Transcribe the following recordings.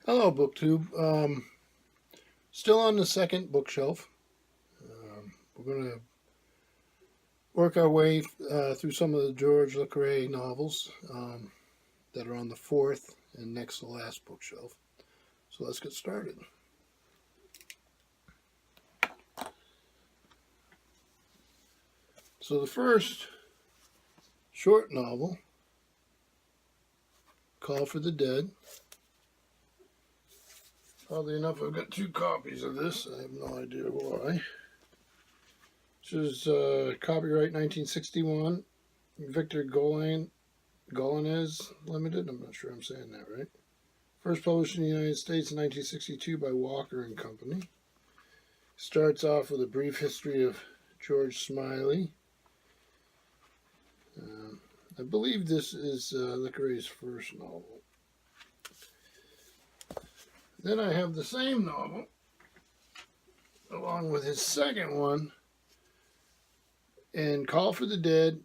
Hello, BookTube. Still on the second bookshelf. We're going to work our way through some of the George LeCarre novels that are on the fourth and next to last bookshelf. So let's get started. So the first short novel, Call for the Dead. Oddly enough, I've got two copies of this. I have no idea why. This is copyright 1961, Victor Golanez Limited. I'm not sure I'm saying that right. First published in the United States in 1962 by Walker and Company. Starts off with a brief history of George Smiley. I believe this is LeCarre's first novel. Then I have the same novel, along with his second one, and Call for the Dead,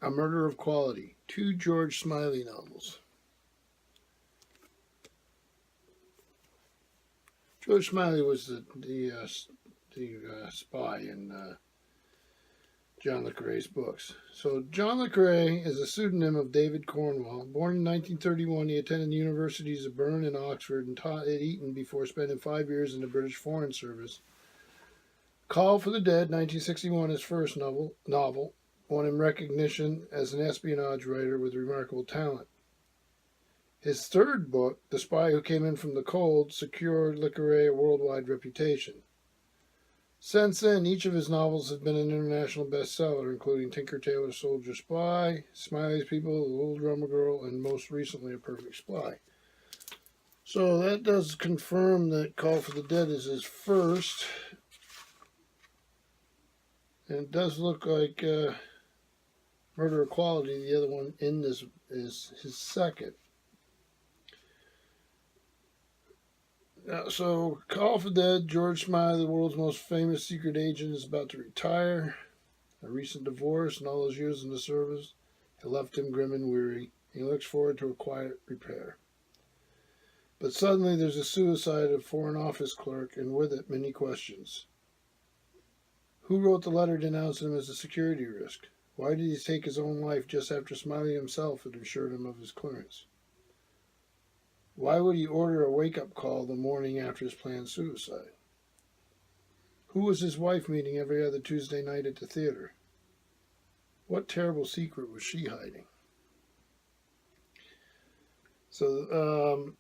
A Murder of Quality, two George Smiley novels. George Smiley was the spy in John le Carre's books. So John le Carre is a pseudonym of David Cornwell. Born in 1931, he attended the universities of Bern and Oxford and taught at Eton before spending 5 years in the British Foreign Service. Call for the Dead, 1961, his first novel, won him recognition as an espionage writer with remarkable talent. His third book, The Spy Who Came In From the Cold, secured le Carre a worldwide reputation. Since then, each of his novels have been an international bestseller, including Tinker Tailor Soldier Spy, Smiley's People, The Little Drummer Girl, and most recently, A Perfect Spy. So that does confirm that Call for the Dead is his first. And it does look like Murder of Quality, the other one in this, is his second. So, Call for the Dead, George Smiley, the world's most famous secret agent, is about to retire. A recent divorce and all those years in the service have left him grim and weary. He looks forward to a quiet repair. But suddenly there's a suicide of Foreign Office clerk, and with it many questions. Who wrote the letter denouncing him as a security risk? Why did he take his own life just after Smiley himself had assured him of his clearance? Why would he order a wake-up call the morning after his planned suicide? Who was his wife meeting every other Tuesday night at the theater? What terrible secret was she hiding? So,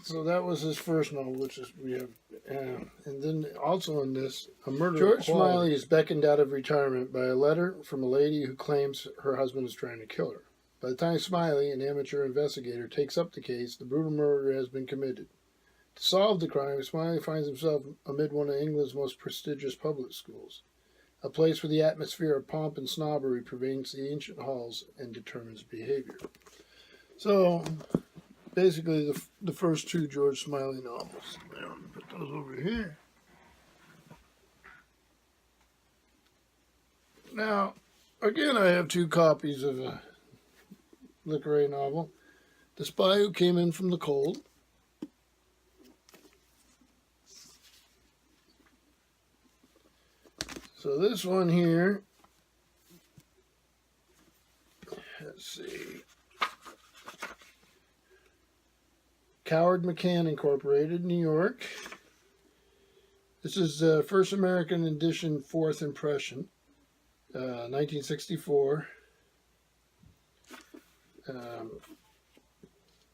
So that was his first novel, which is we have, and then also in this, A Murder. George Smiley is beckoned out of retirement by a letter from a lady who claims her husband is trying to kill her. By the time Smiley, an amateur investigator, takes up the case, the brutal murder has been committed. To solve the crime, Smiley finds himself amid one of England's most prestigious public schools, a place where the atmosphere of pomp and snobbery pervades the ancient halls and determines behavior. So, basically, the first two George Smiley novels. There, I'm going to put those over here. Now, again, I have two copies of a le Carre novel. The Spy Who Came In From the Cold. So this one here, let's see. Coward McCann Incorporated, New York. This is First American Edition, Fourth Impression, 1964.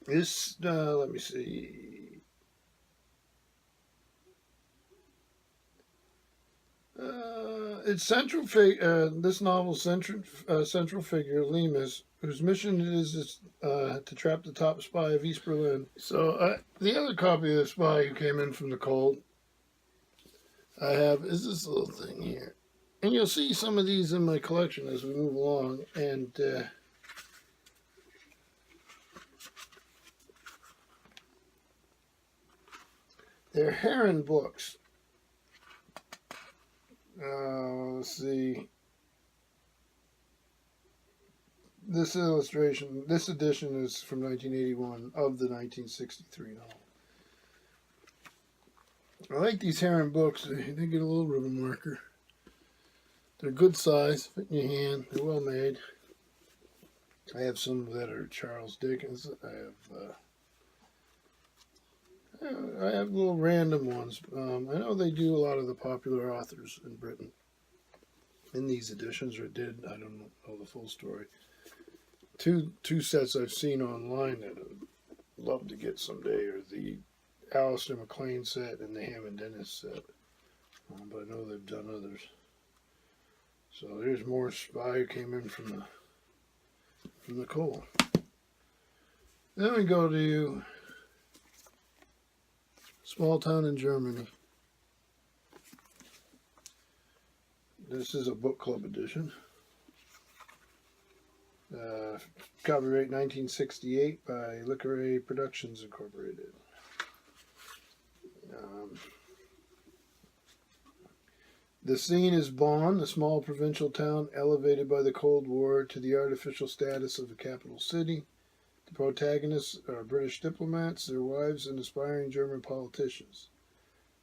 Let me see. Its central this novel's central figure, Lemus, whose mission it is to trap the top spy of East Berlin. So the other copy of The Spy Who Came In From the Cold I have is this little thing here. And you'll see some of these in my collection as we move along. And they're Heron books. Let's see. this edition is from 1981 of the 1963 novel. I like these Heron books. They get a little ribbon marker. They're good size, fit in your hand. They're well made. I have some that are Charles Dickens. I have little random ones. I know they do a lot of the popular authors in Britain in these editions, or did. I don't know the full story. Two sets I've seen online that I'd love to get someday are the Alistair MacLean set and the Hammond Dennis set. But I know they've done others. So there's more Spy who came in from the coal. Then we go to Small Town in Germany. This is a book club edition. Copyright 1968 by LeCarre Productions Incorporated. The scene is Bonn, a small provincial town elevated by the Cold War to the artificial status of a capital city. The protagonists are British diplomats, their wives, and aspiring German politicians.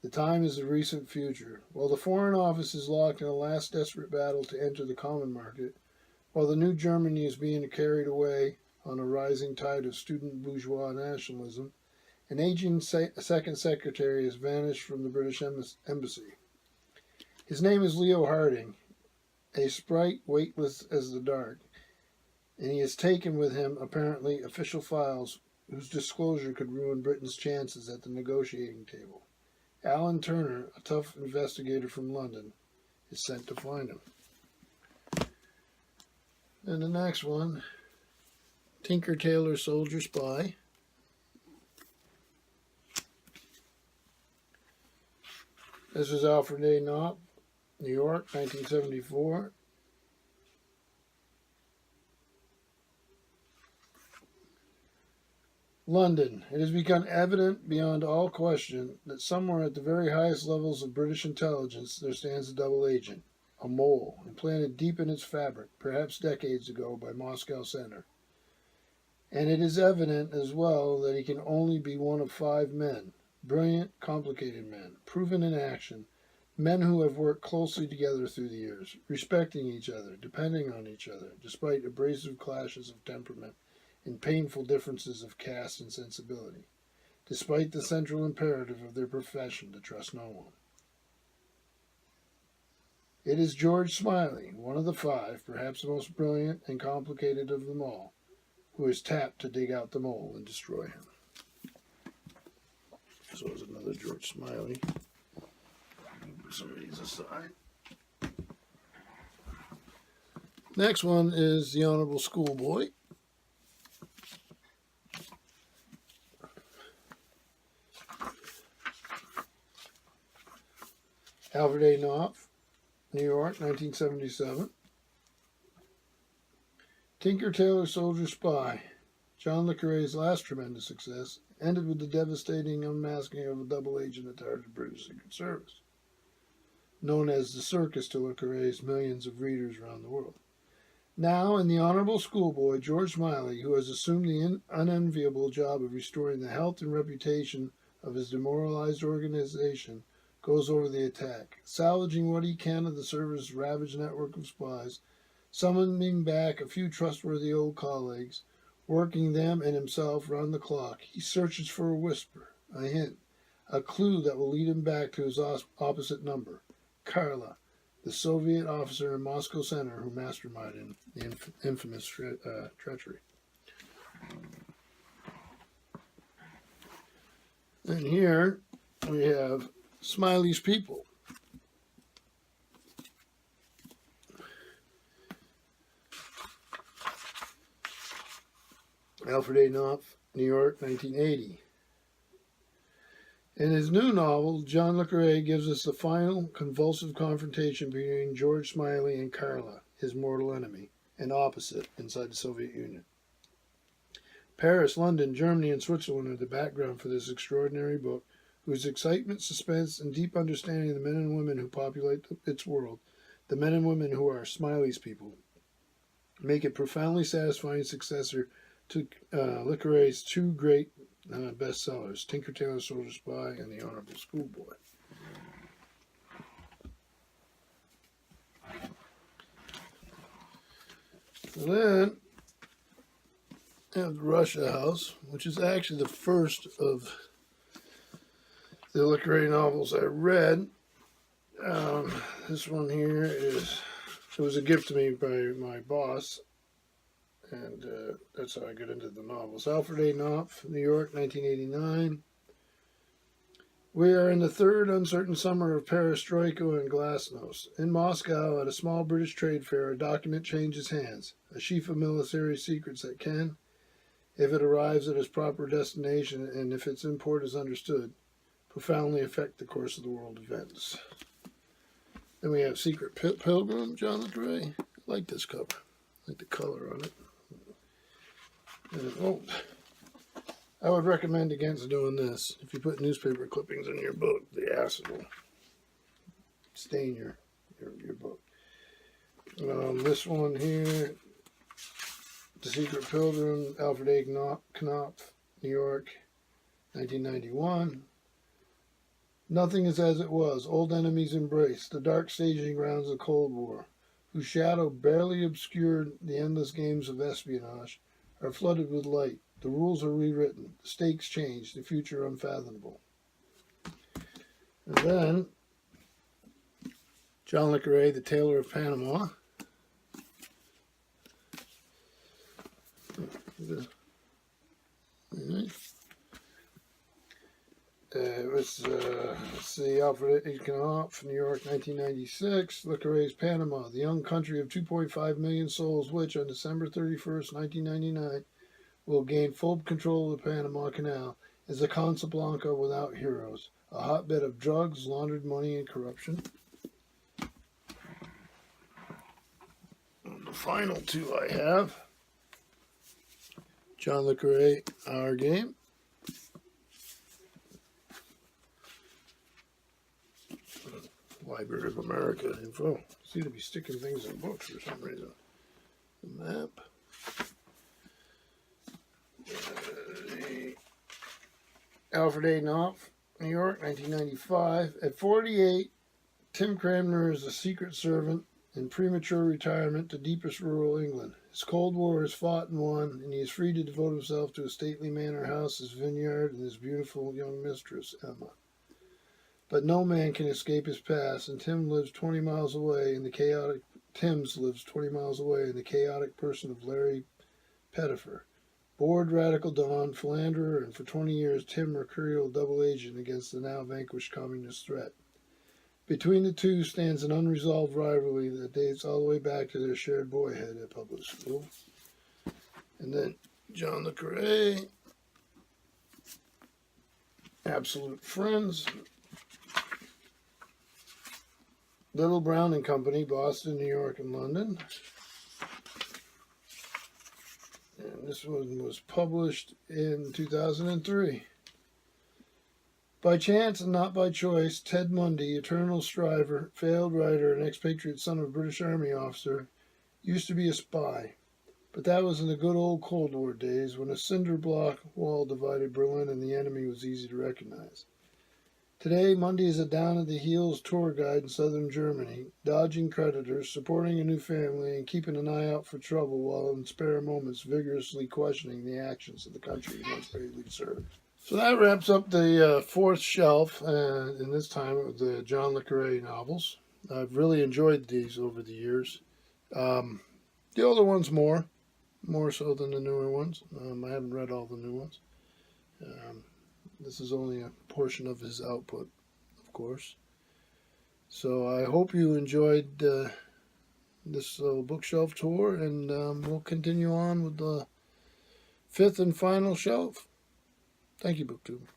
The time is the recent future. While the Foreign Office is locked in a last desperate battle to enter the common market, while the new Germany is being carried away on a rising tide of student bourgeois nationalism, an aging second secretary has vanished from the British embassy. His name is Leo Harding, a sprite weightless as the dark, and he has taken with him, apparently, official files whose disclosure could ruin Britain's chances at the negotiating table. Alan Turner, a tough investigator from London, is sent to find him. And the next one, Tinker, Tailor, Soldier, Spy. This is Alfred A. Knopf, New York, 1974. London. It has become evident beyond all question that somewhere at the very highest levels of British intelligence there stands a double agent, a mole, implanted deep in its fabric, perhaps decades ago by Moscow Center. And it is evident as well that he can only be one of 5 men, brilliant, complicated men, proven in action, men who have worked closely together through the years, respecting each other, depending on each other, despite abrasive clashes of temperament and painful differences of caste and sensibility, despite the central imperative of their profession to trust no one. It is George Smiley, one of the 5, perhaps the most brilliant and complicated of them all, who is tapped to dig out the mole and destroy him. So there's another George Smiley. Put some of these aside. Next one is The Honorable Schoolboy. Alfred A. Knopf, New York, 1977. Tinker, Tailor, Soldier, Spy. John le Carre's last tremendous success ended with the devastating unmasking of a double agent at the heart of the British Secret Service, known as the Circus to le Carre's millions of readers around the world. Now, in The Honorable Schoolboy, George Smiley, who has assumed the unenviable job of restoring the health and reputation of his demoralized organization, goes over the attack, salvaging what he can of the service's ravaged network of spies, summoning back a few trustworthy old colleagues, working them and himself round the clock. He searches for a whisper, a hint, a clue that will lead him back to his opposite number, Karla, the Soviet officer in Moscow Center who masterminded the infamous treachery. And here we have Smiley's People. Alfred A. Knopf, New York, 1980. In his new novel, John le Carre gives us the final convulsive confrontation between George Smiley and Karla, his mortal enemy, and opposite inside the Soviet Union. Paris, London, Germany, and Switzerland are the background for this extraordinary book, whose excitement, suspense, and deep understanding of the men and women who populate its world, the men and women who are Smiley's people, make it profoundly satisfying successor to Le Carre's two great bestsellers, Tinker Tailor Soldier Spy and The Honorable Schoolboy. And then I have the Russia House, which is actually the first of the Le Carre novels I read. This one here it was a gift to me by my boss, and that's how I got into the novels. Alfred A. Knopf, New York, 1989. We are in the third uncertain summer of perestroika and glasnost. In Moscow, at a small British trade fair, a document changes hands, a sheaf of military secrets that can, if it arrives at its proper destination and if its import is understood, profoundly affect the course of the world events. Then we have Secret Pilgrim, John LeCarre. I like this cover. I like the color on it. And, I would recommend against doing this. If you put newspaper clippings in your book, the acid will stain your book. This one here, The Secret Pilgrim, Alfred A. Knopf, New York, 1991. Nothing is as it was. Old enemies embrace the dark staging grounds of the Cold War, whose shadow barely obscured the endless games of espionage, are flooded with light. The rules are rewritten, the stakes changed, the future unfathomable. And then, John LeCarre, The Tailor of Panama. Let's see, Alfred A. Knopf, New York, 1996. Le Carre's Panama, the young country of 2.5 million souls, which on December 31st, 1999, will gain full control of the Panama Canal, is a Casablanca without heroes, a hotbed of drugs, laundered money, and corruption. And the final two I have, John LeCarre, Our Game. Library of America info. Seem to be sticking things in books for some reason. The map. Alfred A. Knopf, New York, 1995. At 48, Tim Cranmer is a secret servant in premature retirement to deepest rural England. His Cold War is fought and won, and he is free to devote himself to a stately manor house, his vineyard, and his beautiful young mistress, Emma. But no man can escape his past, and Tim's lives 20 miles away in the chaotic person of Larry Pettifer. Bored radical Don, philanderer, and for 20 years Tim mercurial double agent against the now vanquished communist threat. Between the two stands an unresolved rivalry that dates all the way back to their shared boyhood at public school. And then John LeCarre, Absolute Friends. Little Brown and Company, Boston, New York, and London. And this one was published in 2003. By chance and not by choice, Ted Mundy, eternal striver, failed writer, and expatriate son of a British Army officer, used to be a spy. But that was in the good old Cold War days when a cinder block wall divided Berlin and the enemy was easy to recognize. Today, Mundy is a down-at-the-heels tour guide in southern Germany, dodging creditors, supporting a new family, and keeping an eye out for trouble while in spare moments vigorously questioning the actions of the country he once bravely served. So that wraps up the fourth shelf, and this time of the John LeCarre novels. I've really enjoyed these over the years. The older ones more so than the newer ones. I haven't read all the new ones. This is only a portion of his output, of course. So I hope you enjoyed this bookshelf tour, and we'll continue on with the fifth and final shelf. Thank you, BookTube.